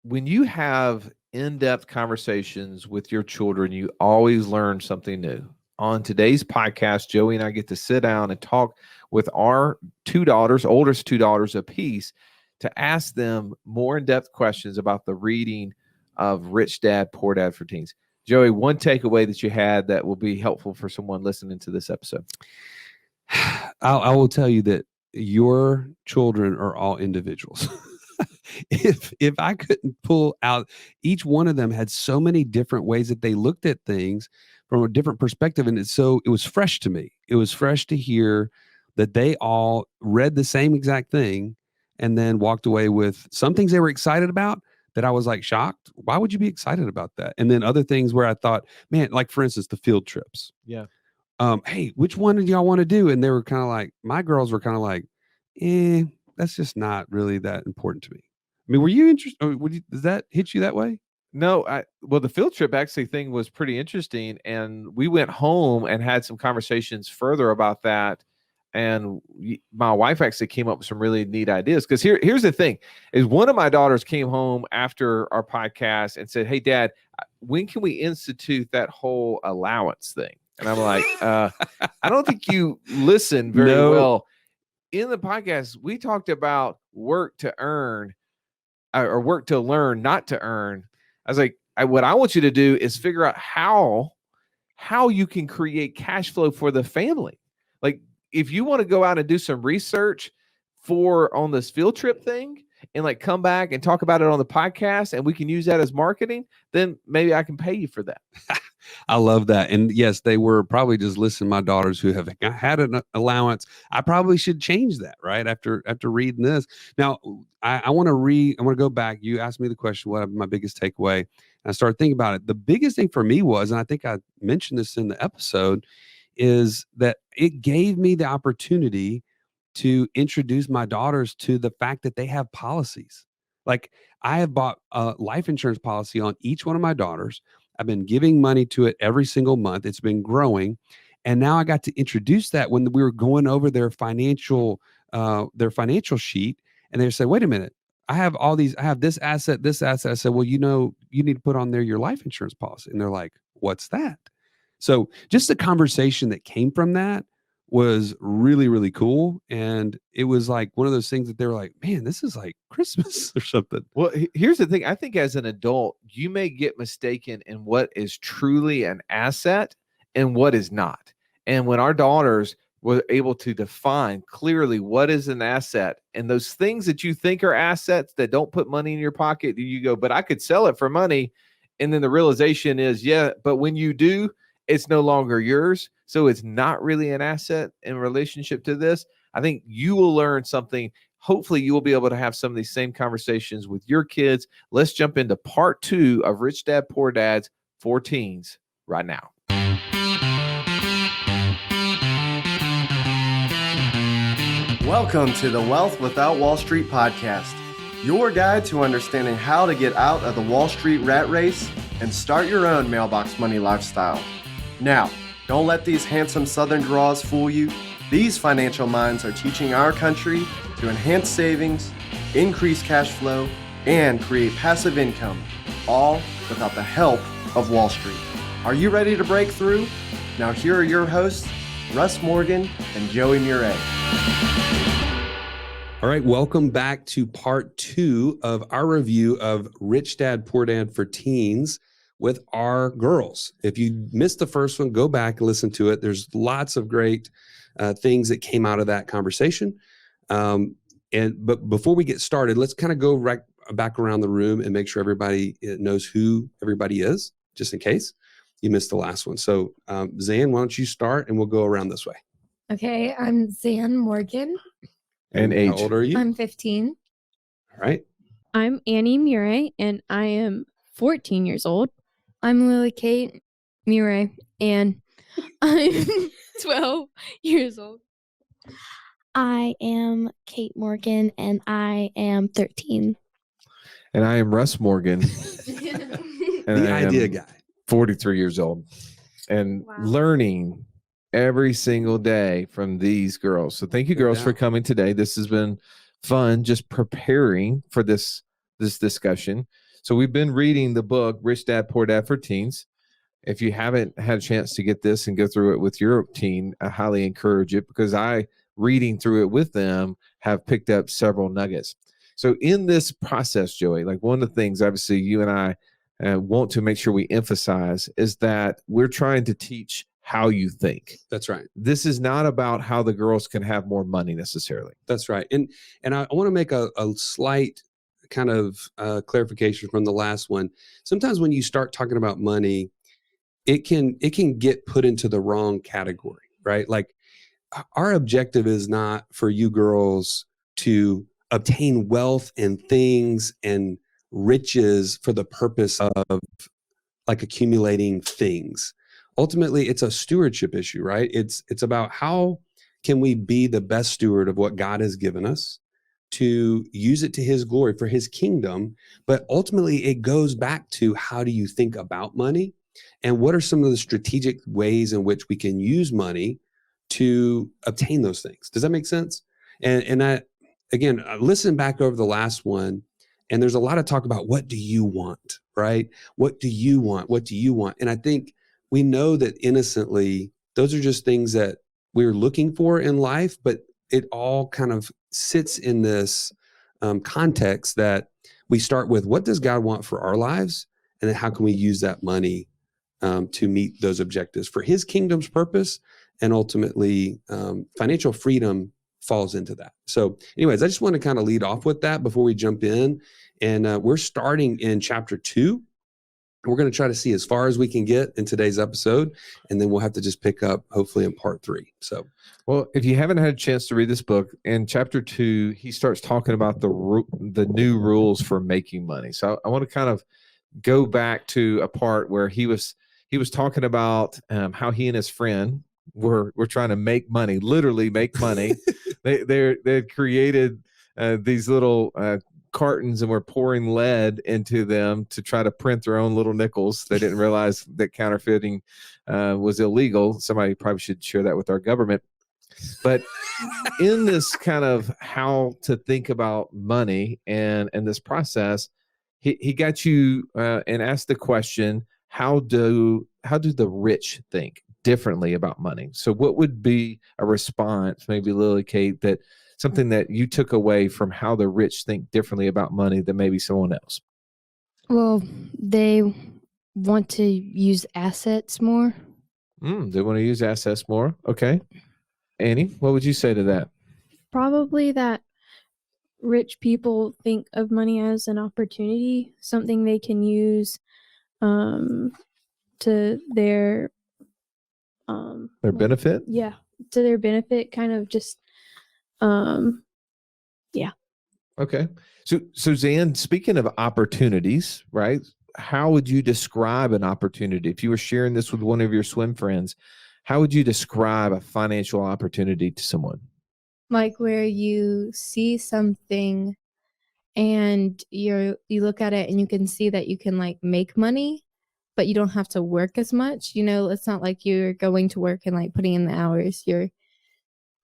when you have in-depth conversations with your children, you always learn something new. On today's podcast, Joey and I get to sit down and talk with our two daughters, oldest two daughters apiece, to ask them more in-depth questions about the reading of Rich Dad, Poor Dad for Teens. Joey, one takeaway that you had that will be helpful for someone listening to this episode. I will tell you that your children are all individuals. If I couldn't pull out, each one of them had so many different ways that they looked at things from a different perspective. And it was fresh to me. It was fresh to hear that they all read the same exact thing and then walked away with some things they were excited about that I was like shocked. Why would you be excited about that? And then other things where I thought, man, like for instance, the field trips. Yeah. Hey, which one did y'all want to do? And they were kind of like, my girls were kind of like, that's just not really that important to me. I mean, were you interested? Does that hit you that way? No, well, the field trip actually thing was pretty interesting. And we went home and had some conversations further about that. And my wife actually came up with some really neat ideas. Because here's the thing, is one of my daughters came home after our podcast and said, "Hey, Dad, when can we institute that whole allowance thing?" And I'm like, I don't think you listen very well. In the podcast, we talked about work to earn or work to learn, not to earn. I was like, what I want you to do is figure out how you can create cash flow for the family. Like, if you want to go out and do some research on this field trip thing and like come back and talk about it on the podcast and we can use that as marketing, then maybe I can pay you for that. I love that. And yes, they were probably just listening to my daughters who have had an allowance. I probably should change that right after reading this. Now, I want to go back. You asked me the question, what my biggest takeaway? And I started thinking about it. The biggest thing for me was, and I think I mentioned this in the episode, is that it gave me the opportunity to introduce my daughters to the fact that they have policies. Like, I have bought a life insurance policy on each one of my daughters. I've been giving money to it every single month. It's been growing. And now I got to introduce that when we were going over their financial sheet. And they said, wait a minute, I have this asset. I said, well, you need to put on there your life insurance policy. And they're like, what's that? So just the conversation that came from that was really, really cool. And it was like one of those things that they were like, man, this is like Christmas or something. Well, here's the thing. I think as an adult, you may get mistaken in what is truly an asset and what is not. And when our daughters were able to define clearly what is an asset and those things that you think are assets that don't put money in your pocket, you go, but I could sell it for money. And then the realization is, yeah, but when you do, it's no longer yours. So it's not really an asset in relationship to this. I think you will learn something. Hopefully you will be able to have some of these same conversations with your kids. Let's jump into part 2 of Rich Dad, Poor Dads for Teens right now. Welcome to the Wealth Without Wall Street podcast, your guide to understanding how to get out of the Wall Street rat race and start your own mailbox money lifestyle. Now, don't let these handsome Southern draws fool you. These financial minds are teaching our country to enhance savings, increase cash flow, and create passive income, all without the help of Wall Street. Are you ready to break through? Now here are your hosts, Russ Morgan and Joey Mure. All right, welcome back to part 2 of our review of Rich Dad, Poor Dad for Teens with our girls. If you missed the first one, go back and listen to it. There's lots of great things that came out of that conversation. But before we get started, let's kind of go right back around the room and make sure everybody knows who everybody is, just in case you missed the last one. So Zan, why don't you start and we'll go around this way. Okay, I'm Zan Morgan. And age. How old are you? I'm 15. All right. I'm Annie Mure, and I am 14 years old. I'm Lily Kate Mure, and I'm 12 years old. I am Kate Morgan, and I am 13. And I am Russ Morgan. The idea guy. 43 years old. And learning every single day from these girls. So thank you, girls, for coming today. This has been fun, just preparing for this discussion. So we've been reading the book Rich Dad Poor Dad for Teens. If you haven't had a chance to get this and go through it with your teen, I highly encourage it, because I, reading through it with them, have picked up several nuggets. So in this process, Joey, like one of the things obviously you and I want to make sure we emphasize is that we're trying to teach how you think. That's right. This is not about how the girls can have more money necessarily. That's right. And I want to make a slight kind of clarification from the last one. Sometimes when you start talking about money, it can get put into the wrong category, right? Like our objective is not for you girls to obtain wealth and things and riches for the purpose of like accumulating things. Ultimately, it's a stewardship issue, right? It's about how can we be the best steward of what God has given us to use it to his glory for his kingdom. But ultimately, it goes back to how do you think about money and what are some of the strategic ways in which we can use money to obtain those things. Does that make sense? And I, again, I listened back over the last one, and there's a lot of talk about what do you want, right? What do you want? What do you want? And I think we know that innocently, those are just things that we're looking for in life, but it all kind of sits in this context that we start with what does God want for our lives? And then how can we use that money to meet those objectives for his kingdom's purpose? And ultimately, financial freedom falls into that. So anyways, I just want to kind of lead off with that before we jump in. And we're starting in chapter 2. We're going to try to see as far as we can get in today's episode, and then we'll have to just pick up hopefully in part 3. So, well, if you haven't had a chance to read this book, in chapter 2, he starts talking about the new rules for making money. So I want to kind of go back to a part where he was talking about how he and his friend were trying to make money, literally make money. they created these little cartons and were pouring lead into them to try to print their own little nickels. They didn't realize that counterfeiting was illegal. Somebody probably should share that with our government. But in this kind of how to think about money and this process, he got you and asked the question, how do the rich think differently about money? So what would be a response, maybe Lily Kate, that something that you took away from how the rich think differently about money than maybe someone else? Well, they want to use assets more. They want to use assets more. Okay. Annie, what would you say to that? Probably that rich people think of money as an opportunity, something they can use to their benefit? Yeah, to their benefit, kind of just yeah. Okay. So Zan, speaking of opportunities, right? How would you describe an opportunity? If you were sharing this with one of your swim friends, how would you describe a financial opportunity to someone? Like where you see something and you look at it and you can see that you can like make money, but you don't have to work as much. You know, it's not like you're going to work and like putting in the hours. You're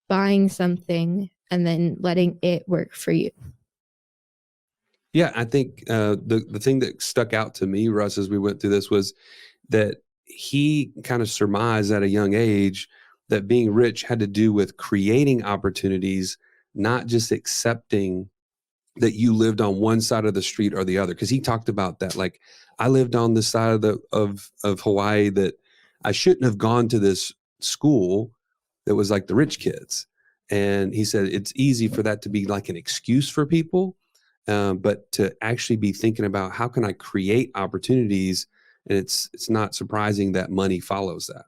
buying something and then letting it work for you. yeah, I think the thing that stuck out to me, Russ, as we went through this was that he kind of surmised at a young age that being rich had to do with creating opportunities, not just accepting that you lived on one side of the street or the other. Because he talked about that, like I lived on this side of Hawaii that I shouldn't have gone to this school that was like the rich kids. And he said it's easy for that to be like an excuse for people, but to actually be thinking about how can I create opportunities, and it's not surprising that money follows that.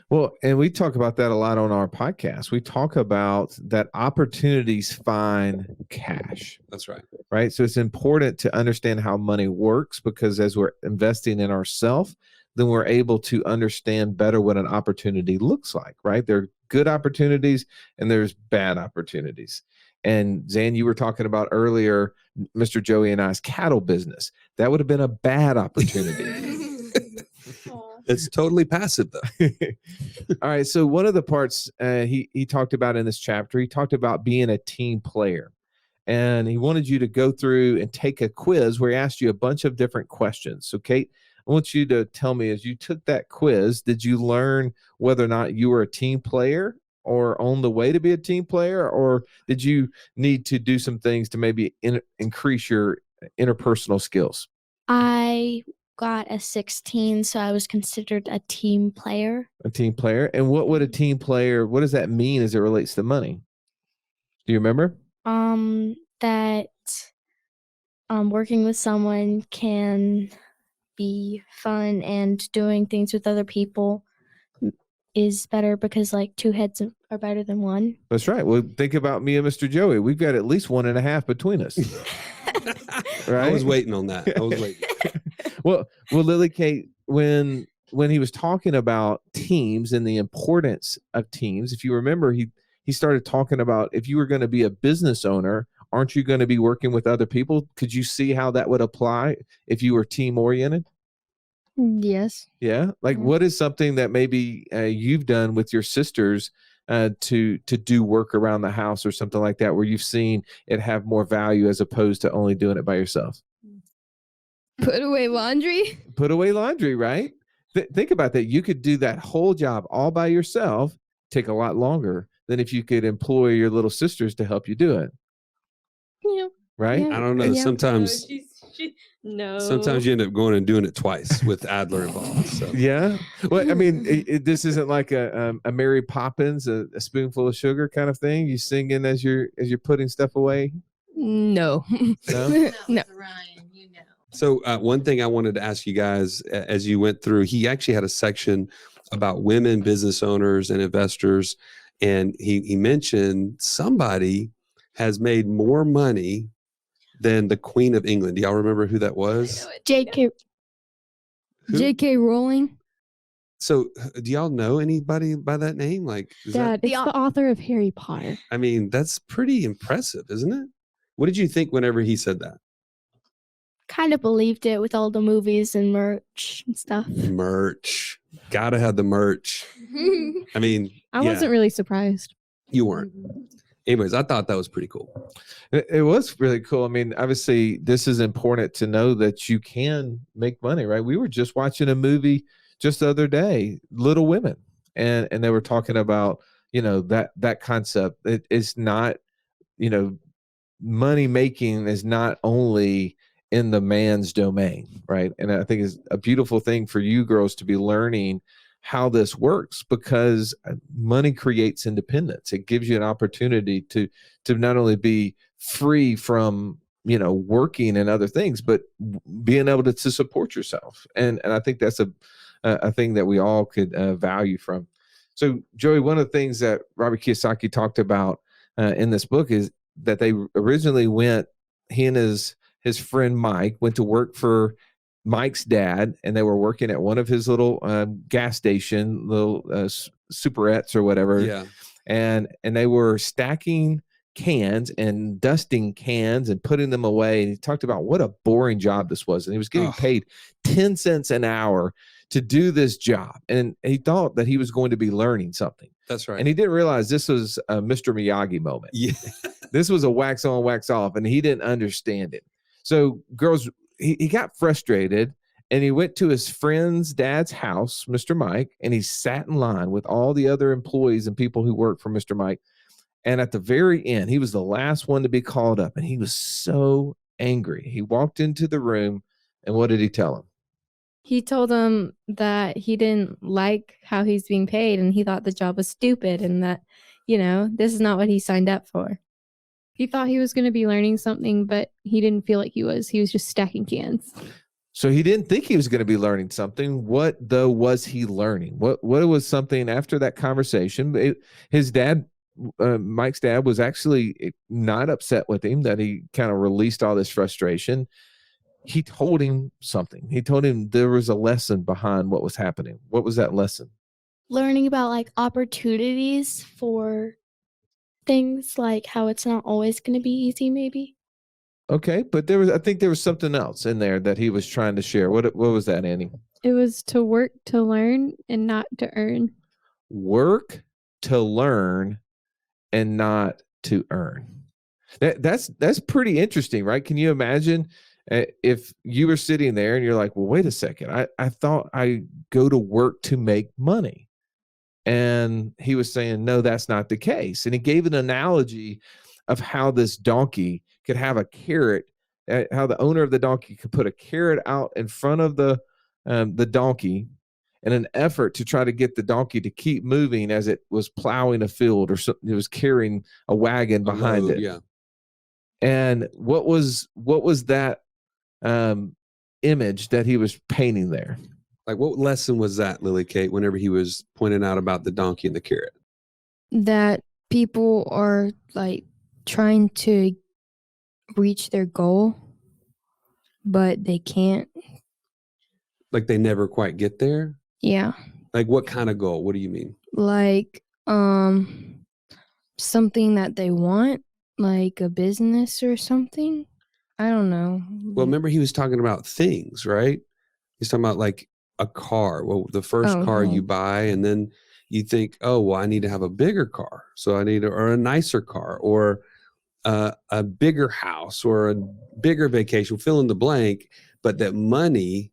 Well, and we talk about that a lot on our podcast. We talk about that opportunities find cash. That's right. Right. So it's important to understand how money works, because as we're investing in ourselves, then we're able to understand better what an opportunity looks like. Right. There are good opportunities and there's bad opportunities. And Zan, you were talking about earlier, Mr. Joey and I's cattle business. That would have been a bad opportunity. It's totally passive though. All right. So one of the parts he talked about in this chapter, he talked about being a team player. and he wanted you to go through and take a quiz where he asked you a bunch of different questions. So, Kate, I want you to tell me, as you took that quiz, did you learn whether or not you were a team player or on the way to be a team player, or did you need to do some things to maybe increase your interpersonal skills? I got a 16, so I was considered a team player. A team player. And what would a team player, what does that mean as it relates to money? Do you remember? That working with someone can be fun, and doing things with other people is better because like two heads are better than one. That's right. Well, think about me and Mr. Joey. We've got at least 1.5 between us. Right? I was waiting on that. I was waiting. well, Lily Kate, when he was talking about teams and the importance of teams, if you remember, he started talking about, if you were going to be a business owner, aren't you going to be working with other people? Could you see how that would apply if you were team oriented? Yes. Yeah. Like, what is something that maybe you've done with your sisters to do work around the house or something like that, where you've seen it have more value as opposed to only doing it by yourself? Put away laundry. Put away laundry, right? Think about that. You could do that whole job all by yourself, take a lot longer than if you could employ your little sisters to help you do it. Yeah. Right? Yeah. I don't know. Yeah. Sometimes No. sometimes you end up going and doing it twice with Adler involved. So Yeah. Well, I mean, this isn't like a Mary Poppins, a spoonful of sugar kind of thing. You singing as you're putting stuff away. No. No? No. Ryan, you know. So one thing I wanted to ask you guys as you went through, he actually had a section about women business owners and investors. And he mentioned somebody has made more money than the Queen of England. Do y'all remember who that was? J.K. Who? J.K. Rowling. So do y'all know anybody by that name? Like, is Dad, that, it's the author of Harry Potter. I mean, that's pretty impressive, isn't it? What did you think whenever he said that? Kind of believed it with all the movies and merch and stuff. Merch. Gotta have the merch. I mean, I yeah, wasn't really surprised. you weren't. Anyways, I thought that was pretty cool. It was really cool. I mean, obviously, this is important to know that you can make money, right? We were just watching a movie just the other day, Little Women, and they were talking about, that concept. It's not, money making is not only in the man's domain, right? And I think it's a beautiful thing for you girls to be learning how this works, because money creates independence. It gives you an opportunity to not only be free from working and other things, but being able to support yourself. And I think that's a thing that we all could value from. So, Joey, one of the things that Robert Kiyosaki talked about in this book is that they originally he and his friend Mike went to work for Mike's dad, and they were working at one of his little gas station, little superettes or whatever. Yeah. And they were stacking cans and dusting cans and putting them away. And he talked about what a boring job this was. And he was getting paid 10 cents an hour to do this job. And he thought that he was going to be learning something. That's right. And he didn't realize this was a Mr. Miyagi moment. Yeah. This was a wax on, wax off, and he didn't understand it. So, girls, he got frustrated, and he went to his friend's dad's house, Mr. Mike, and he sat in line with all the other employees and people who work for Mr. Mike. And at the very end, he was the last one to be called up, and he was so angry. He walked into the room, and what did he tell him? He told him that he didn't like how he's being paid, and he thought the job was stupid, and that, this is not what he signed up for. He thought he was going to be learning something, but he didn't feel like he was. He was just stacking cans. So he didn't think he was going to be learning something. What, though, was he learning? What was something after that conversation? His dad, Mike's dad, was actually not upset with him that he kind of released all this frustration. He told him something. He told him there was a lesson behind what was happening. What was that lesson? Learning about like opportunities for things, like how it's not always going to be easy, maybe. Okay, but I think there was something else in there that he was trying to share. What was that, Annie? It was to work to learn and not to earn. Work to learn and not to earn. That's pretty interesting, right? Can you imagine if you were sitting there and you're like, well, wait a second, I thought I go to work to make money. And he was saying, no, that's not the case. And he gave an analogy of how this donkey could have a carrot, how the owner of the donkey could put a carrot out in front of the donkey in an effort to try to get the donkey to keep moving as it was plowing a field or something. It was carrying a wagon behind it. Yeah. And what was that image that he was painting there? Like, what lesson was that, Lily Kate, whenever he was pointing out about the donkey and the carrot? That people are like trying to reach their goal, but they can't. Like, they never quite get there? Yeah. Like, what kind of goal? What do you mean? Like something that they want, like a business or something. I don't know. Well, remember he was talking about things, right? He's talking about like a car. Well, the first car you buy, and then you think, oh, well, I need to have a bigger car. So I need or a nicer car or a bigger house or a bigger vacation, fill in the blank. But that money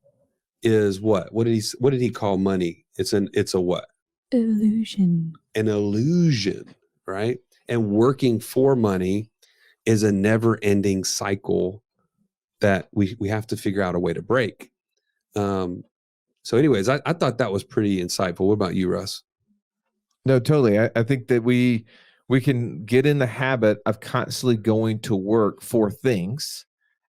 is what? What did he call money? It's a what? Illusion. An illusion, right? And working for money is a never-ending cycle that we have to figure out a way to break. So anyways, I thought that was pretty insightful. What about you, Russ? No, totally. I think that we can get in the habit of constantly going to work for things.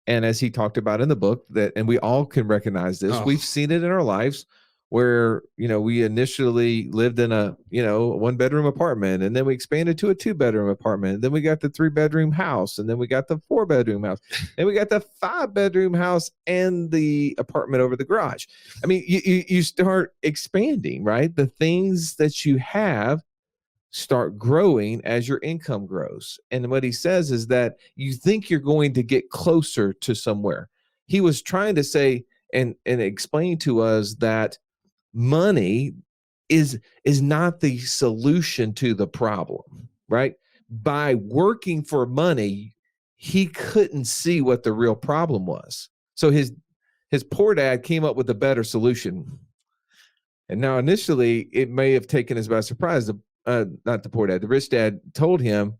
And as he talked about in the book, and we all can recognize this, we've seen it in our lives where, we initially lived in a, 1-bedroom apartment, and then we expanded to a 2-bedroom apartment. And then we got the 3-bedroom house, and then we got the 4-bedroom house, and we got the 5-bedroom house and the apartment over the garage. I mean, you start expanding, right? The things that you have start growing as your income grows. And what he says is that you think you're going to get closer to somewhere. He was trying to say and explain to us that money is not the solution to the problem, right? By working for money, he couldn't see what the real problem was. So his poor dad came up with a better solution. And now initially it may have taken us by surprise. Not the poor dad, the rich dad told him,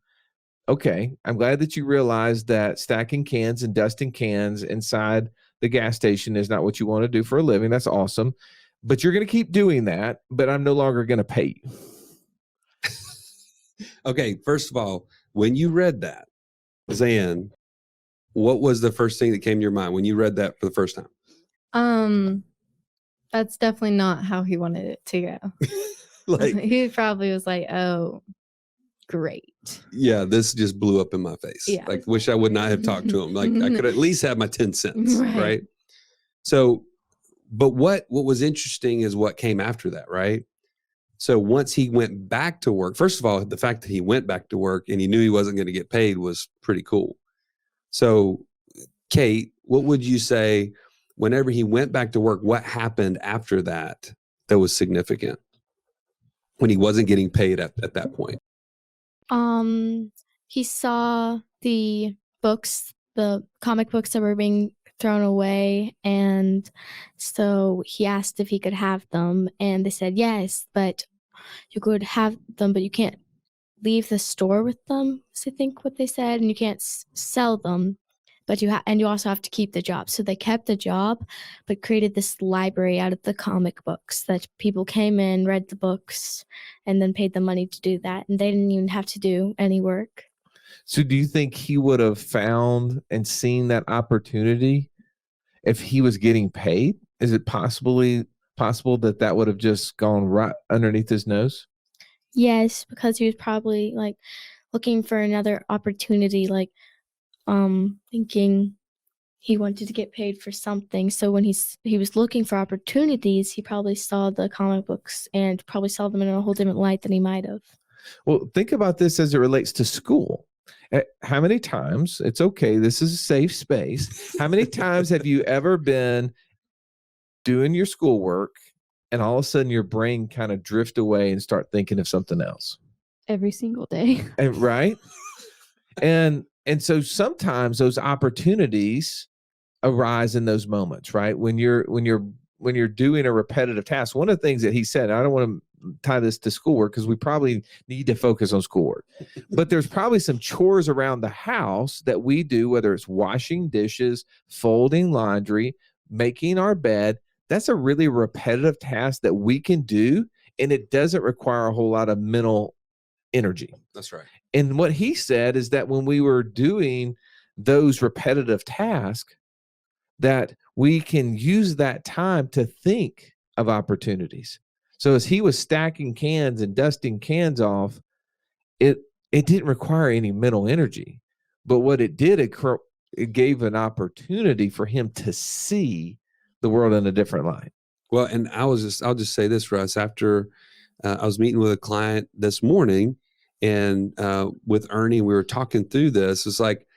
okay, I'm glad that you realized that stacking cans and dusting cans inside the gas station is not what you want to do for a living. That's awesome. But you're going to keep doing that, but I'm no longer going to pay you. Okay, first of all, when you read that, Zan, what was the first thing that came to your mind when you read that for the first time? That's definitely not how he wanted it to go. Like, he probably was like, oh, great. Yeah, this just blew up in my face. Yeah. Like, wish I would not have talked to him. Like, I could at least have my 10 cents, right? So, but what was interesting is what came after that, right? So once he went back to work, first of all, the fact that he went back to work and he knew he wasn't going to get paid was pretty cool. So, Kate, what would you say whenever he went back to work, what happened after that was significant when he wasn't getting paid at that point? He saw the books, the comic books that were being thrown away, and so he asked if he could have them, and they said yes, but you could have them, but you can't leave the store with them, is I think what they said, and you can't sell them, but you also have to keep the job. So they kept the job, but created this library out of the comic books that people came in, read the books, and then paid the money to do that, and they didn't even have to do any work. So do you think he would have found and seen that opportunity if he was getting paid? Is it possible that would have just gone right underneath his nose? Yes, because he was probably like looking for another opportunity, like thinking he wanted to get paid for something. So when he was looking for opportunities, he probably saw the comic books and probably saw them in a whole different light than he might have. Well, think about this as it relates to school. How many times, it's okay, this is a safe space. How many times have you ever been doing your schoolwork and all of a sudden your brain kind of drift away and start thinking of something else? Every single day. Right? And And so sometimes those opportunities arise in those moments, right? When you're doing a repetitive task. One of the things that he said, I don't want to tie this to schoolwork because we probably need to focus on schoolwork, but there's probably some chores around the house that we do, whether it's washing dishes, folding laundry, making our bed. That's a really repetitive task that we can do, and it doesn't require a whole lot of mental energy. That's right. And what he said is that when we were doing those repetitive tasks, that we can use that time to think of opportunities. So as he was stacking cans and dusting cans off, it didn't require any mental energy. But what it did, it gave an opportunity for him to see the world in a different light. Well, and I'll just say this, Russ, after I was meeting with a client this morning, and with Ernie, we were talking through this. It's like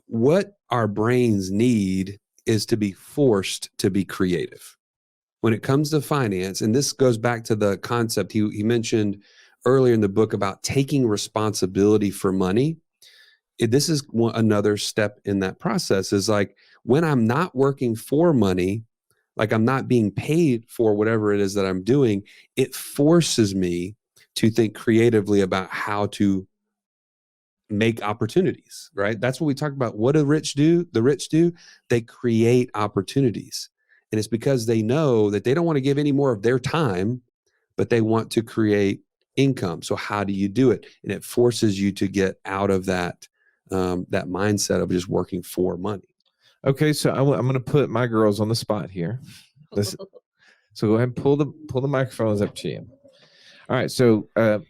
what our brains need is to be forced to be creative when it comes to finance. And this goes back to the concept he mentioned earlier in the book about taking responsibility for money. This is another step in that process, is like when I'm not working for money, like I'm not being paid for whatever it is that I'm doing, it forces me to think creatively about how to make opportunities, right? That's what we talk about. What do the rich do? They create opportunities. And it's because they know that they don't want to give any more of their time, but they want to create income. So how do you do it? And it forces you to get out of that mindset of just working for money. Okay, so I'm going to put my girls on the spot here. So go ahead and pull the microphones up to you. All right, so a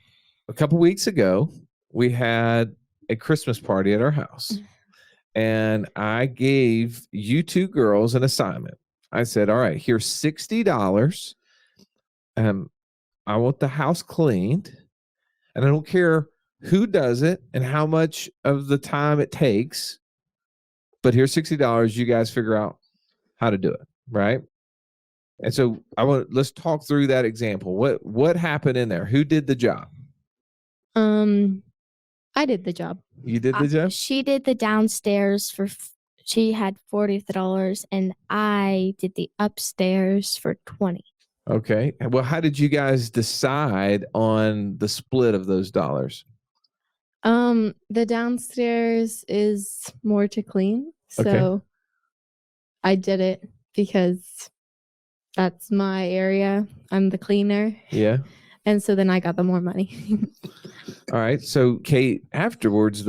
couple weeks ago, we had a Christmas party at our house, and I gave you two girls an assignment. I said, all right, here's $60. I want the house cleaned, and I don't care who does it and how much of the time it takes, but here's $60. You guys figure out how to do it, right? And so let's talk through that example. What happened in there? Who did the job? I did the job. You did the job? She did the downstairs she had $40, and I did the upstairs for $20. Okay. Well, how did you guys decide on the split of those dollars? The downstairs is more to clean. So Okay. I did it because that's my area. I'm the cleaner. Yeah. And so then I got the more money. All right. So Kate, afterwards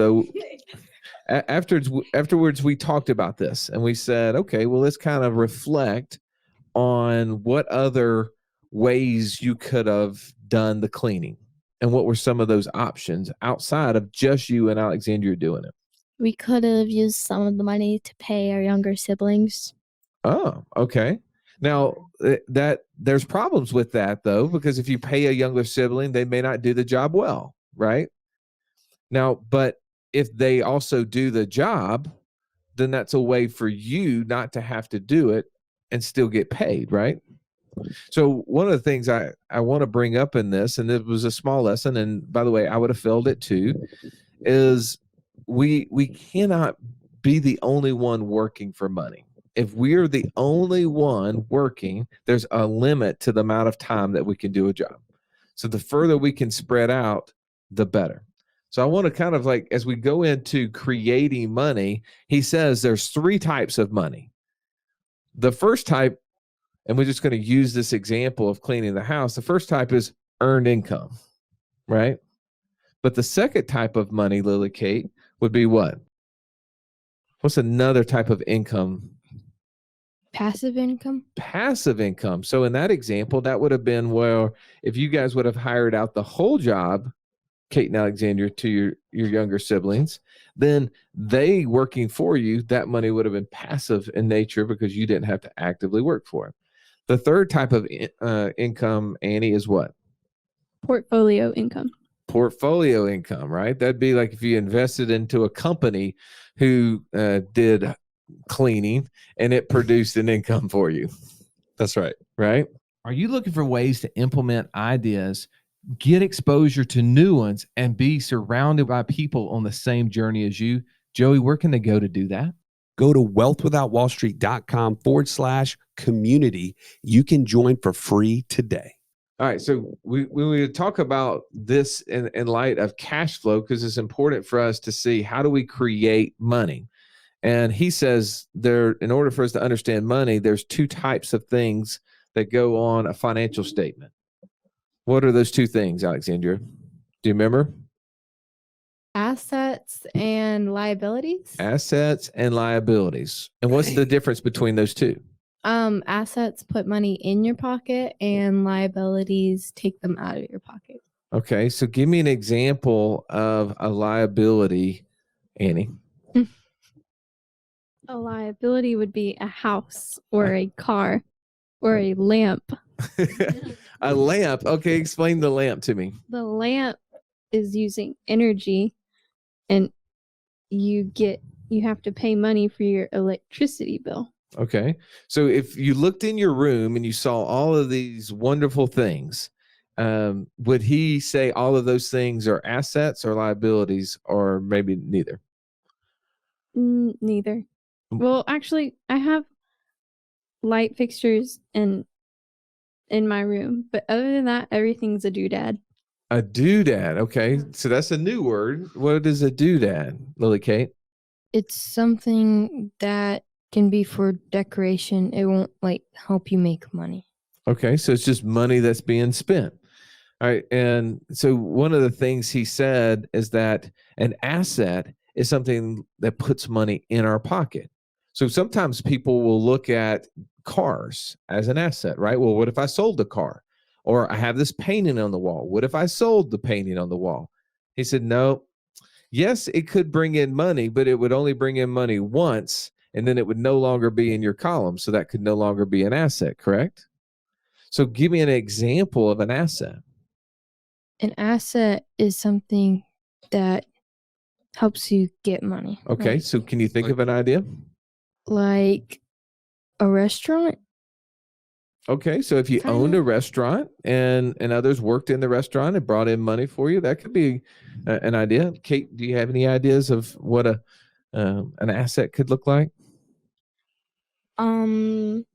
we talked about this and we said, okay, well, let's kind of reflect on what other ways you could have done the cleaning and what were some of those options outside of just you and Alexandria doing it. We could have used some of the money to pay our younger siblings. Oh, okay. Now that there's problems with that though, because if you pay a younger sibling, they may not do the job well, right? Now, but if they also do the job, then that's a way for you not to have to do it and still get paid, right? So one of the things I want to bring up in this, and it was a small lesson, and by the way, I would have failed it too, is we cannot be the only one working for money. If we're the only one working, there's a limit to the amount of time that we can do a job. So the further we can spread out, the better. So I want to kind of like, as we go into creating money, he says there's 3 types of money. The first type, and we're just going to use this example of cleaning the house. The first type is earned income, right? But the second type of money, Lily Kate, would be what? What's another type of income? Passive income. Passive income. So in that example, that would have been, well, if you guys would have hired out the whole job, Kate and Alexandria, to your younger siblings, then they working for you, that money would have been passive in nature because you didn't have to actively work for it. The third type of income, Annie, is what? Portfolio income. Portfolio income, right? That'd be like if you invested into a company who did cleaning and it produced an income for you. That's right. Right? Are you looking for ways to implement ideas, get exposure to new ones, and be surrounded by people on the same journey as you? Joey, where can they go to do that? Go to wealthwithoutwallstreet.com/community. You can join for free today. All right. So we talk about this in light of cash flow, because it's important for us to see how do we create money. And he says in order for us to understand money, there's two types of things that go on a financial statement. What are those two things, Alexandria? Do you remember? Assets and liabilities. Assets and liabilities. And what's the difference between those two? Assets put money in your pocket and liabilities take them out of your pocket. Okay. So give me an example of a liability, Annie. A liability would be a house or a car or a lamp. A lamp. Okay. Explain the lamp to me. The lamp is using energy, and you have to pay money for your electricity bill. Okay. So if you looked in your room and you saw all of these wonderful things, would he say all of those things are assets or liabilities, or maybe neither? Neither. Well, actually, I have light fixtures in my room, but other than that, everything's a doodad. A doodad. Okay. So that's a new word. What is a doodad, Lily Kate? It's something that can be for decoration. It won't like help you make money. Okay. So it's just money that's being spent. All right. And so one of the things he said is that an asset is something that puts money in our pocket. So sometimes people will look at cars as an asset, right? Well, what if I sold the car? Or I have this painting on the wall. What if I sold the painting on the wall? He said, no. Yes, it could bring in money, but it would only bring in money once, and then it would no longer be in your column. So that could no longer be an asset, correct? So give me an example of an asset. An asset is something that helps you get money. Okay. Right? So can you think of an idea? Like a restaurant. Okay. So if you Kind owned of. a restaurant and others worked in the restaurant and brought in money for you, that could be an idea. Kate, do you have any ideas of what an asset could look like?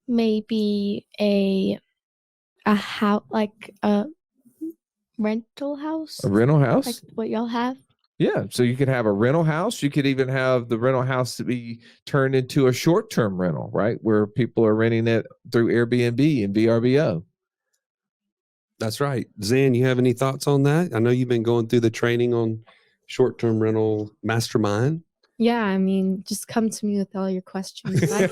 Maybe a house, like a rental house, A rental house? like what y'all have. Yeah. So you could have a rental house. You could even have the rental house to be turned into a short-term rental, right? Where people are renting it through Airbnb and VRBO. That's right. Zan, you have any thoughts on that? I know you've been going through the training on short-term rental mastermind. Yeah, I mean, just come to me with all your questions. I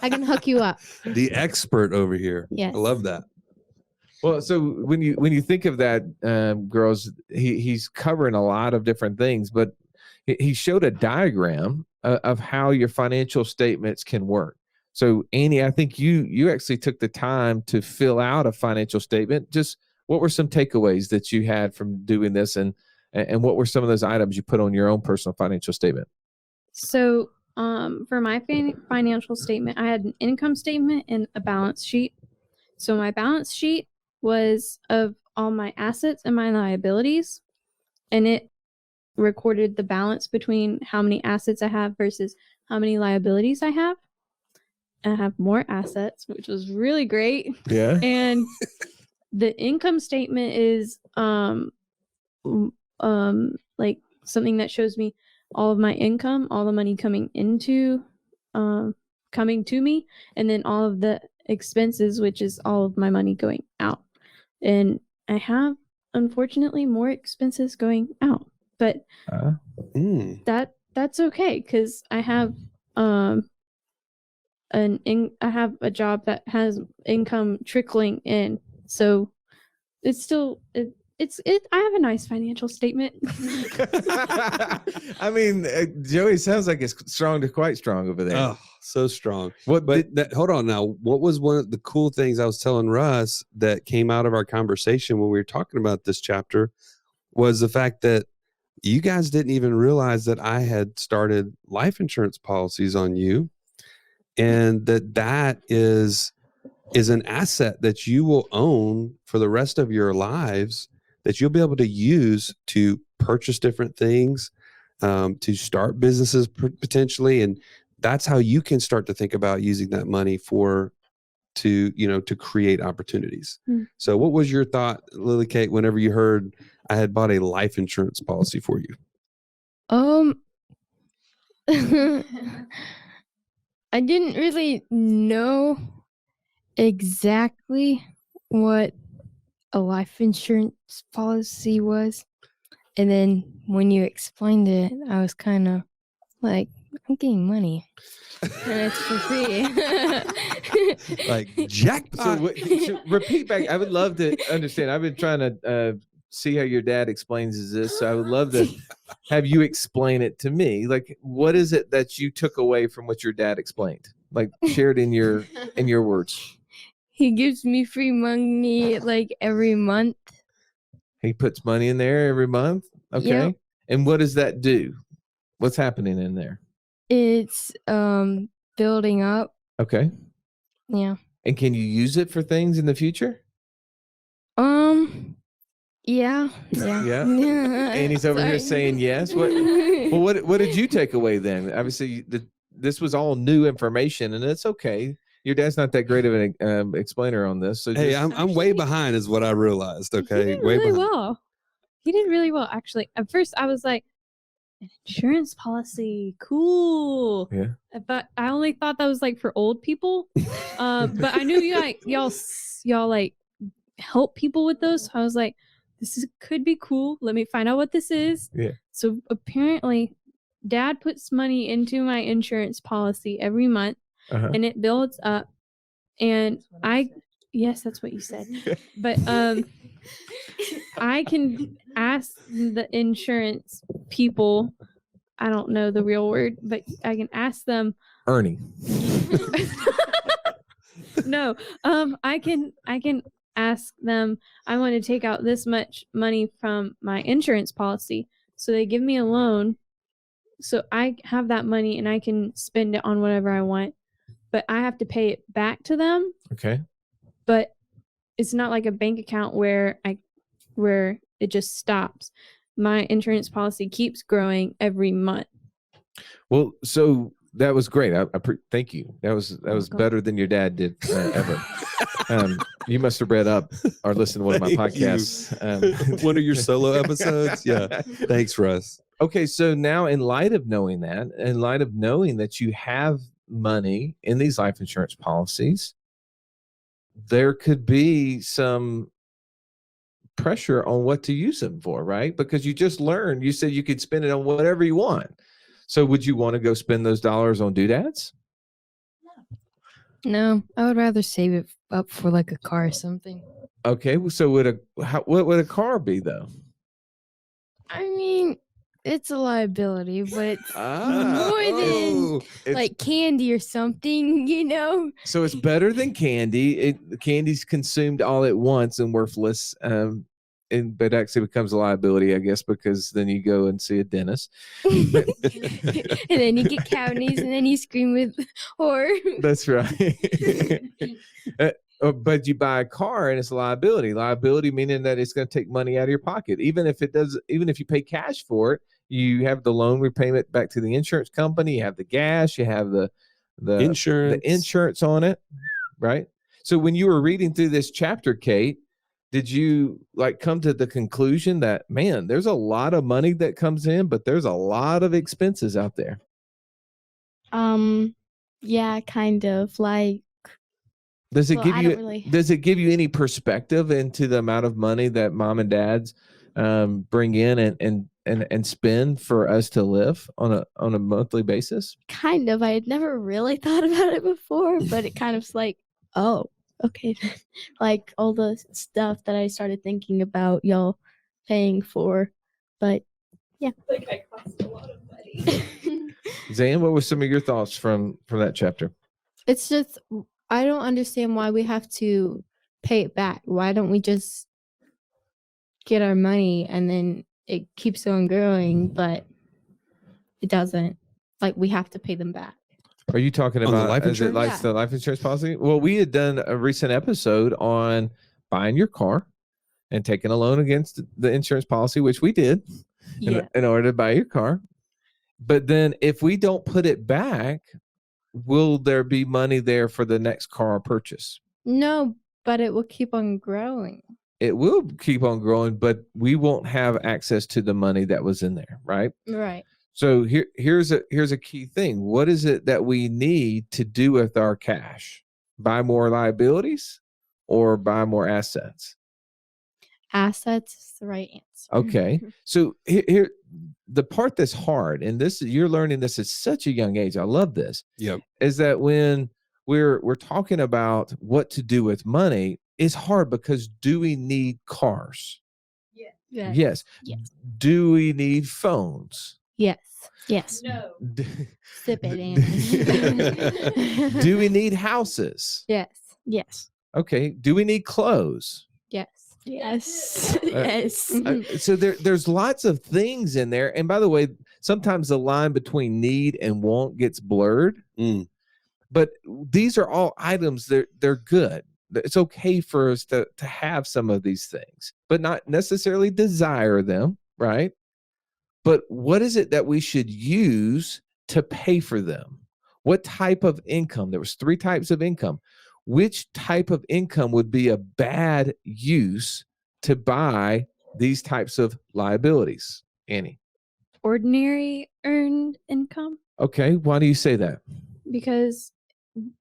can hook you up. The expert over here. Yes. I love that. Well, so when you think of that, girls, he's covering a lot of different things, but he showed a diagram of how your financial statements can work. So Annie, I think you actually took the time to fill out a financial statement. Just what were some takeaways that you had from doing this, and what were some of those items you put on your own personal financial statement? So, for my financial statement, I had an income statement and a balance sheet. So my balance sheet was of all my assets and my liabilities, and it recorded the balance between how many assets I have versus how many liabilities I have. And I have more assets, which was really great. Yeah. And the income statement is like something that shows me all of my income, all the money coming to me, and then all of the expenses, which is all of my money going out. And I have, unfortunately, more expenses going out, but that's okay, because I have I have a job that has income trickling in, so it's still I have a nice financial statement. I mean, Joey sounds like it's strong to quite strong over there. Oh, so strong. What? But hold on now. What was one of the cool things I was telling Russ that came out of our conversation when we were talking about this chapter was the fact that you guys didn't even realize that I had started life insurance policies on you, and that is an asset that you will own for the rest of your lives, that you'll be able to use to purchase different things, to start businesses potentially. And that's how you can start to think about using that money to create opportunities. So what was your thought, Lily Kate, whenever you heard I had bought a life insurance policy for you? I didn't really know exactly what a life insurance policy was. And then when you explained it, I was kind of like, I'm getting money. And it's for free. Like jackpot. So repeat back. I would love to understand. I've been trying to see how your dad explains this. So I would love to have you explain it to me. Like, what is it that you took away from what your dad explained? Like, share it in your words. He gives me free money like every month. He puts money in there every month. Okay. Yep. And what does that do? What's happening in there? It's building up. Okay. Yeah. And can you use it for things in the future? Yeah. Yeah. And he's over here saying yes. What did you take away then? Obviously, this was all new information, and it's okay. Your dad's not that great of an explainer on this. So hey, I'm way behind, is what I realized. Okay, He did way really behind. well. He did really well, actually. At first, I was like, an insurance policy, cool. Yeah. But I only thought that was like for old people. But I knew y'all like help people with those. So I was like, could be cool. Let me find out what this is. Yeah. So apparently, Dad puts money into my insurance policy every month, and it builds up. And yes, that's what you said. But I can ask the insurance people. I don't know the real word, but I can ask them. Ernie. No, I can ask them. I want to take out this much money from my insurance policy, so they give me a loan. So I have that money and I can spend it on whatever I want, but I have to pay it back to them. Okay. But it's not like a bank account where it just stops. My insurance policy keeps growing every month. Well, so that was great. Thank you. That was welcome. better than your dad did ever. You must have read up or listened to one of my Thank you. podcasts. One of your solo episodes. Yeah. Thanks, Russ. Okay, so now in light of knowing that you have money in these life insurance policies, there could be some pressure on what to use them for, right? Because you just learned, you said you could spend it on whatever you want. So would you want to go spend those dollars on doodads? No, I would rather save it up for like a car or something. Okay, so what would a car be though? I mean, it's a liability, but it's more Oh, than like candy or something, you know? So it's better than candy. Candy's consumed all at once and worthless. But actually becomes a liability, I guess, because then you go and see a dentist. And then you get cavities and then you scream with horror. That's right. But you buy a car and it's a liability. Liability meaning that it's going to take money out of your pocket. Even if you pay cash for it, you have the loan repayment back to the insurance company. You have the gas. You have the insurance on it, right? So when you were reading through this chapter, Kate, did you come to the conclusion that, man, there's a lot of money that comes in, but there's a lot of expenses out there? Yeah, kind of. Like, Does it well, give I you don't really- does it give you any perspective into the amount of money that mom and dads bring in and spend for us to live on a monthly basis? Kind of. I had never really thought about it before, but it kind of like, oh, okay. Like all the stuff that I started thinking about y'all paying for. But yeah. Like I cost a lot of money. Zan, what were some of your thoughts from that chapter? It's just, I don't understand why we have to pay it back. Why don't we just get our money and then it keeps on growing, but it doesn't. Like, we have to pay them back. Are you talking On the about life insurance? Yeah. the life insurance policy? Well, we had done a recent episode on buying your car and taking a loan against the insurance policy, which we did Yeah. in order to buy your car. But then if we don't put it back, will there be money there for the next car purchase? No, but it will keep on growing. It will keep on growing, but we won't have access to the money that was in there, right? Right. So here's a key thing. What is it that we need to do with our cash? Buy more liabilities or buy more assets? Assets is the right answer. Okay. So here the part that's hard, and this you're learning this at such a young age. I love this. Yep. Is that when we're talking about what to do with money, it's hard because do we need cars? Yes. Yes. Yes. Do we need phones? Yes. Yes. No. Sip it, Annie. Do we need houses? Yes. Yes. Okay. Do we need clothes? Yes. Yes. Yes. So there's lots of things in there. And by the way, sometimes the line between need and want gets blurred. Mm. But these are all items. They're good. It's okay for us to have some of these things, but not necessarily desire them, right? But what is it that we should use to pay for them? What type of income? There was 3 types of income. Which type of income would be a bad use to buy these types of liabilities, Annie? Ordinary earned income, Okay, why do you say that? because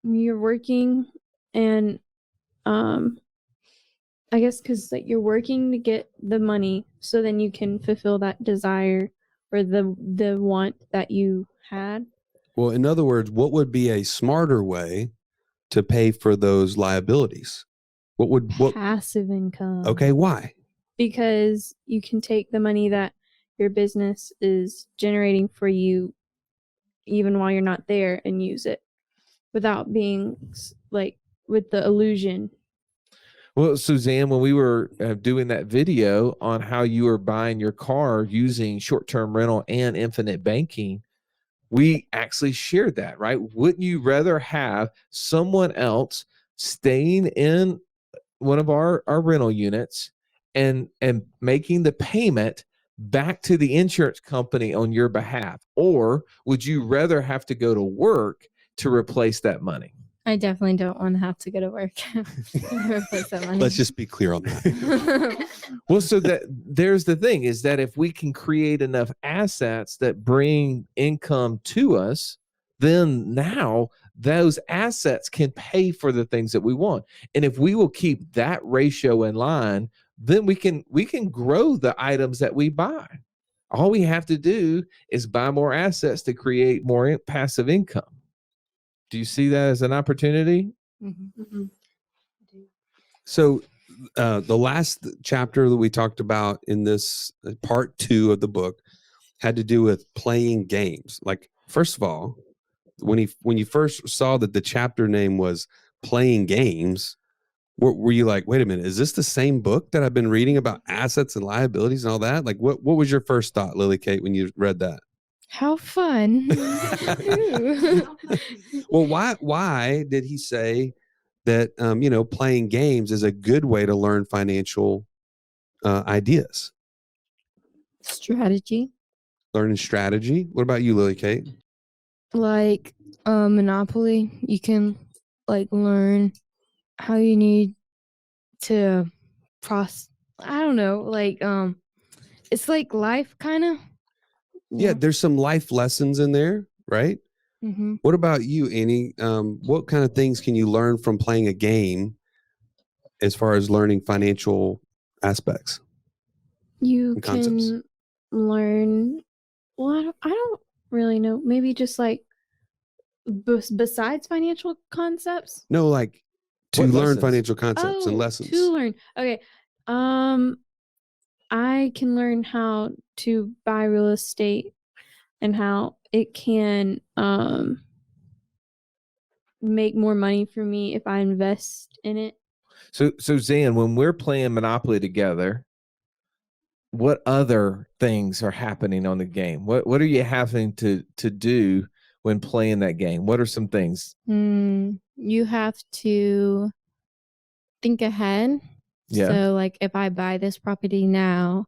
you're working and I guess because like you're working to get the money so then you can fulfill that desire or the want that you had. Well, in other words, what would be a smarter way to pay for those liabilities? What? Passive income. Okay, why? Because you can take the money that your business is generating for you even while you're not there and use it without being like with the illusion. Well, Suzanne, when we were doing that video on how you were buying your car using short-term rental and infinite banking, we actually shared that, right? Wouldn't you rather have someone else staying in one of our rental units and making the payment back to the insurance company on your behalf? Or would you rather have to go to work to replace that money? I definitely don't want to have to go to work. Replace that money. Let's just be clear on that. Well, so that there's the thing is that if we can create enough assets that bring income to us, then now those assets can pay for the things that we want. And if we will keep that ratio in line, then we can grow the items that we buy. All we have to do is buy more assets to create more passive income. Do you see that as an opportunity? Mhm. So the last chapter that we talked about in this part 2 of the book had to do with playing games. Like, first of all, when you first saw that the chapter name was Playing Games, were you like, wait a minute, is this the same book that I've been reading about assets and liabilities and all that? Like, what was your first thought, Lily Kate, when you read that? How fun. Well, why did he say that playing games is a good way to learn financial ideas? Strategy. Learning strategy. What about you, Lily Kate? Like Monopoly, you can like learn how you need to I don't know, like it's like life kind of. Yeah, there's some life lessons in there, right? Mm-hmm. What about you, Annie? What kind of things can you learn from playing a game as far as learning financial aspects? You and concepts? can learn. Well, I don't really know. Maybe just like besides financial concepts. No, like to What learn lessons? financial concepts and lessons. To learn. Okay. I can learn how to buy real estate and how it can make more money for me if I invest in it. So Zan, when we're playing Monopoly together, what other things are happening on the game? What are you having to do when playing that game? What are some things? You have to think ahead. Yeah. So like if I buy this property now,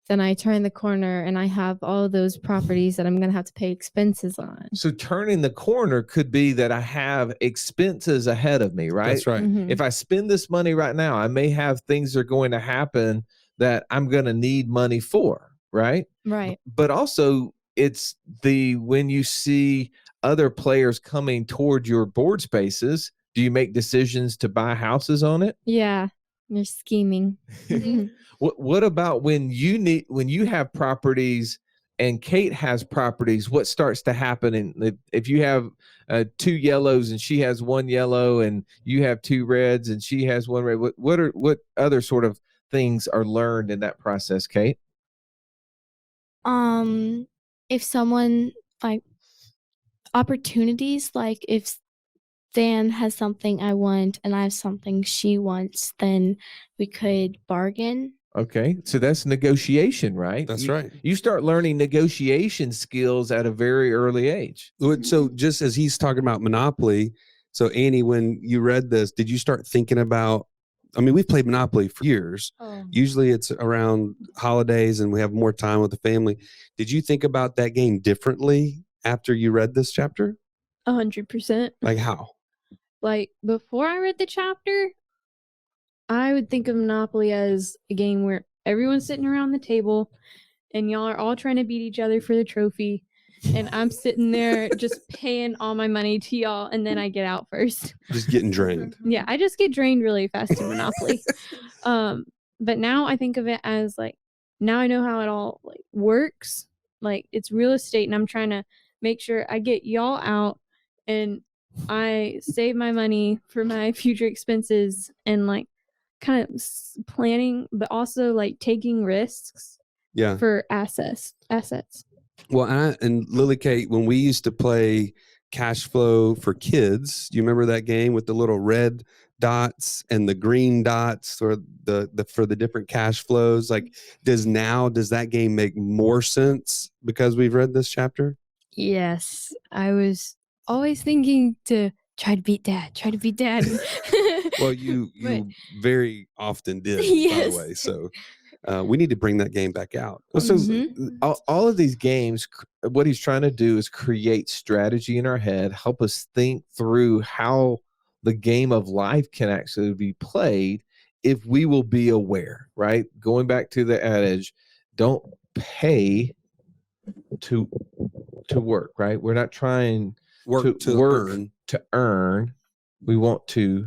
then I turn the corner and I have all those properties that I'm going to have to pay expenses on. So turning the corner could be that I have expenses ahead of me, right? That's right. Mhm. If I spend this money right now, I may have things that are going to happen that I'm going to need money for, right? Right. But also it's when you see other players coming toward your board spaces, do you make decisions to buy houses on it? Yeah. You're scheming. What about when you have properties and Kate has properties? What starts to happen? And if you have 2 yellows and she has 1 yellow, and you have 2 reds and she has 1 red, what other sort of things are learned in that process, Kate? If someone like opportunities, like if Dan has something I want and I have something she wants, then we could bargain. Okay, so that's negotiation, right? That's right. You start learning negotiation skills at a very early age. So just as he's talking about Monopoly, so Annie, when you read this, did you start thinking about, I mean, we've played Monopoly for years. Oh. Usually it's around holidays and we have more time with the family. Did you think about that game differently after you read this chapter? 100%. Like how? Like before I read the chapter, I would think of Monopoly as a game where everyone's sitting around the table and y'all are all trying to beat each other for the trophy. And I'm sitting there just paying all my money to y'all, and then I get out first. Just getting drained. Yeah, I just get drained really fast in Monopoly. But now I think of it as like, now I know how it all like works. Like it's real estate, and I'm trying to make sure I get y'all out and I save my money for my future expenses, and like kind of planning, but also like taking risks Yeah. for assets. Well, and Lily Kate, when we used to play Cash Flow for Kids, do you remember that game with the little red dots and the green dots, or the for the different cash flows? Like, does that game make more sense because we've read this chapter? Yes. I was always thinking to try to beat dad. Well, you But- very often did, by Yes. the way. So we need to bring that game back out. Well, so Mhm. all of these games, what he's trying to do is create strategy in our head, help us think through how the game of life can actually be played if we will be aware, right? Going back to the adage, don't pay to work, right? We're not trying Work to earn. We want to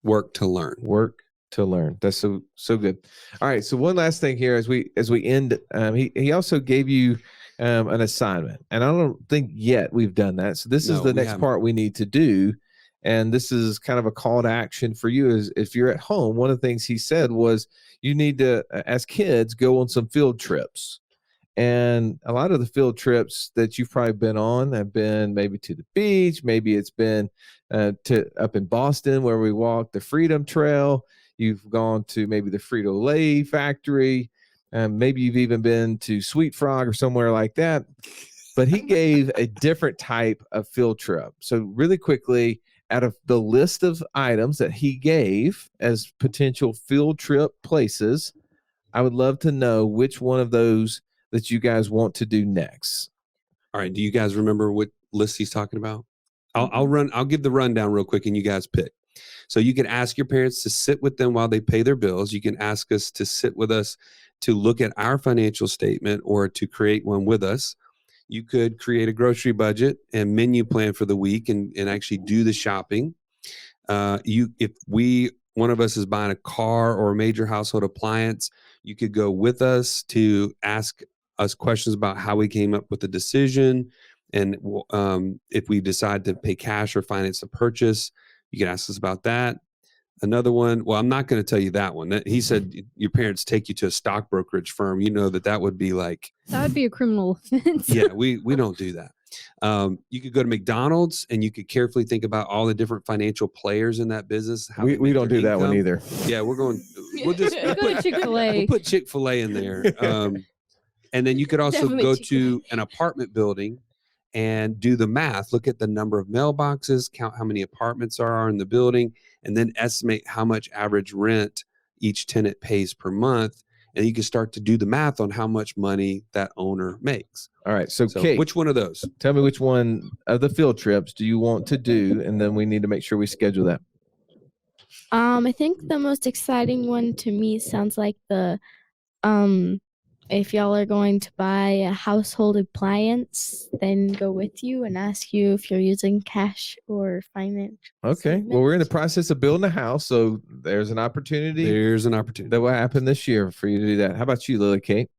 work to learn. work to learn. That's so good. All right, so one last thing here as we end. He also gave you an assignment, and I don't think yet we've done that. So this is No, the we next haven't. part we need to do, and this is kind of a call to action for you. Is if you're at home, one of the things he said was you need to, as kids, go on some field trips. And a lot of the field trips that you've probably been on have been maybe to the beach, maybe it's been to up in Boston where we walked the Freedom Trail. You've gone to maybe the Frito-Lay factory, maybe you've even been to Sweet Frog or somewhere like that. But he gave a different type of field trip. So really quickly, out of the list of items that he gave as potential field trip places, I would love to know which one of those that you guys want to do next. All right. Do you guys remember what list he's talking about? I'll give the rundown real quick and you guys pick. So you can ask your parents to sit with them while they pay their bills. You can ask us to sit with us to look at our financial statement or to create one with us. You could create a grocery budget and menu plan for the week and actually do the shopping. If one of us is buying a car or a major household appliance, you could go with us to ask us questions about how we came up with the decision. And if we decide to pay cash or finance the purchase, you can ask us about that. Another one, well, I'm not going to tell you that one. He said your parents take you to a stock brokerage firm. You know that would be like... That would be a criminal offense. Yeah, we don't do that. You could go to McDonald's and you could carefully think about all the different financial players in that business. How We don't do that one income. either. Yeah, we'll just Go to Chick-fil-A. we'll put Chick-fil-A in there. And then you could also Definitely go Chick-fil-A. to an apartment building and do the math. Look at the number of mailboxes, count how many apartments are in the building, and then estimate how much average rent each tenant pays per month. and you can start to do the math on how much money that owner makes. All right. So, So Kate, which one of those? tell me which one of the field trips do you want to do? And then we need to make sure we schedule that. I think the most exciting one to me sounds like the if y'all are going to buy a household appliance, then go with you and ask you if you're using cash or finance. Okay. Well, we're in the process of building a house, so there's an opportunity There's an opportunity. that will happen this year for you to do that. How about you, Lily Kate?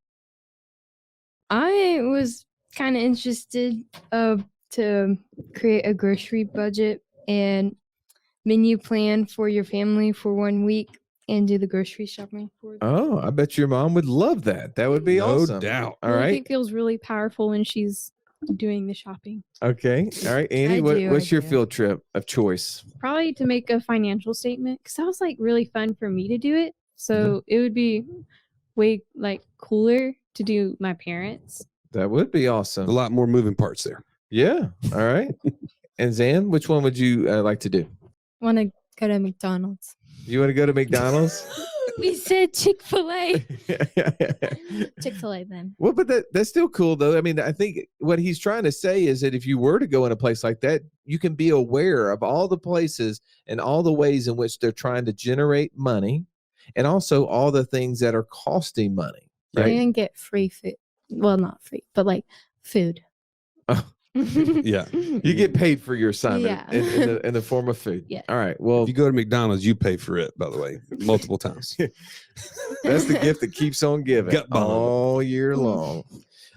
I was kind of interested to create a grocery budget and menu plan for your family for 1 week and do the grocery shopping for them. Oh, I bet your mom would love that. That would be No awesome. doubt. All I right. think it feels really powerful when she's doing the shopping. Okay. All right. Annie, I do, what's I your do. field trip of choice? Probably to make a financial statement because that was like really fun for me to do it. So it would be way like cooler to do my parents. That would be A awesome. lot more moving parts there. Yeah. All right. And Zan, which one would you like to do? Want to go to McDonald's? You want to go to McDonald's? We said Chick-fil-A. Chick-fil-A then. Well, but that's still cool, though. I mean, I think what he's trying to say is that if you were to go in a place like that, you can be aware of all the places and all the ways in which they're trying to generate money, and also all the things that are costing money. Right? And get free food. Well, not free, but like food. Yeah. You get paid for your assignment Yeah. in the form of food. Yes. All right. Well, If you go to McDonald's, you pay for it, by the way, multiple times. that's the gift that keeps on giving Gut bottom. all year long.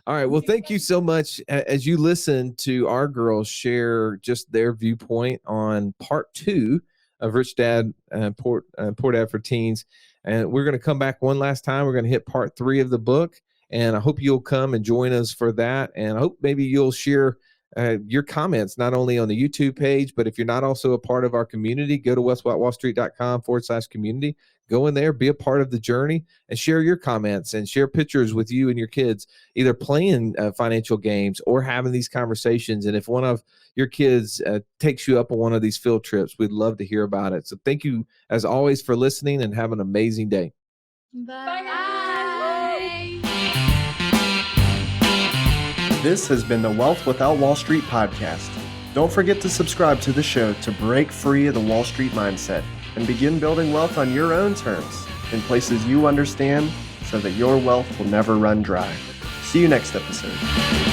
All right. Well, thank you so much. As you listen to our girls share just their viewpoint on part 2 of Rich Dad Poor Dad for Teens. And we're going to come back one last time. We're going to hit part 3 of the book. And I hope you'll come and join us for that. And I hope maybe you'll share your comments, not only on the YouTube page, but if you're not also a part of our community, go to westwithoutwallstreet.com/community. Go in there, be a part of the journey, and share your comments and share pictures with you and your kids, either playing financial games or having these conversations. And if one of your kids takes you up on one of these field trips, we'd love to hear about it. So thank you, as always, for listening, and have an amazing day. Bye. This has been the Wealth Without Wall Street podcast. Don't forget to subscribe to the show to break free of the Wall Street mindset and begin building wealth on your own terms in places you understand so that your wealth will never run dry. See you next episode.